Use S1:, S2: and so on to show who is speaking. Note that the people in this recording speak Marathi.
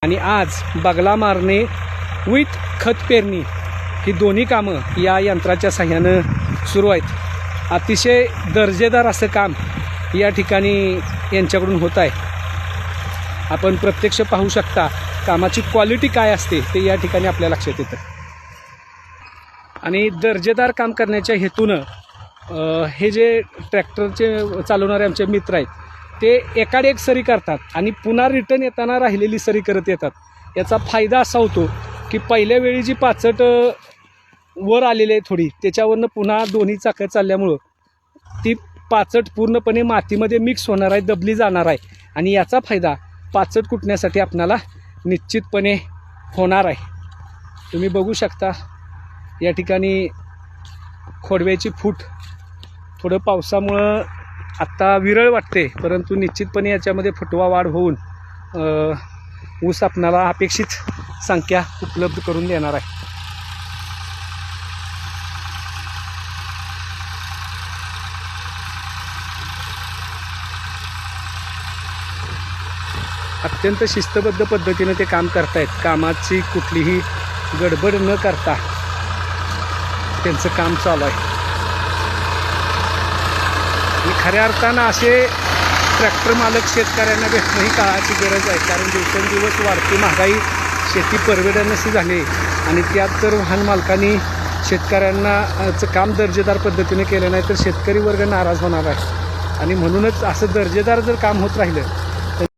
S1: आणि आज बगला मारणे विथ खत पेरणी ही दोन्ही कामं या यंत्राच्या साह्यानं सुरू आहेत. अतिशय दर्जेदार असं काम या ठिकाणी यांच्याकडून होत आहे. आपण प्रत्यक्ष पाहू शकता कामाची क्वालिटी काय असते ते या ठिकाणी आपल्या लक्षात येतं. आणि दर्जेदार काम करण्याच्या हेतूनं हे जे ट्रॅक्टरचे चालवणारे आमचे मित्र आहेत ते एकाड एक सरी करतात आणि पुन्हा रिटर्न येताना राहिलेली सरी करत येतात. याचा फायदा असा होतो की पहिल्या वेळी जी पाचट वर आलेली आहे थोडी, त्याच्यावरनं पुन्हा दोन्ही चाकं चालल्यामुळं ती पाचट पूर्णपणे मातीमध्ये मिक्स होणार आहे, दबली जाणार आहे. आणि याचा फायदा पाचट कुटण्यासाठी आपणाला निश्चितपणे होणार आहे. तुम्ही बघू शकता या ठिकाणी खोडव्याची फूट थोडं पावसामुळं आत्ता विरळ वाटते, परंतु निश्चितपणे याच्यामध्ये फुटवा वाढ होऊन ऊस आपणाला अपेक्षित संख्या उपलब्ध करून देणार आहे. अत्यंत शिस्तबद्ध पद्धतीने ते काम करतायत. कामाची कुठलीही गडबड न करता त्यांचं काम चालू आहे. आणि खऱ्या अर्थानं असे ट्रॅक्टर मालक शेतकऱ्यांना भेटणं ही काळाची गरज आहे. कारण दिवसेंदिवस वाढती महागाई, शेती परवडण्याशी झाली आणि त्यात जर वाहन मालकांनी शेतकऱ्यांनाचं काम दर्जेदार पद्धतीने केलं नाही तर शेतकरी वर्ग नाराज होणार आहे. आणि म्हणूनच असं दर्जेदार जर काम होत राहिलं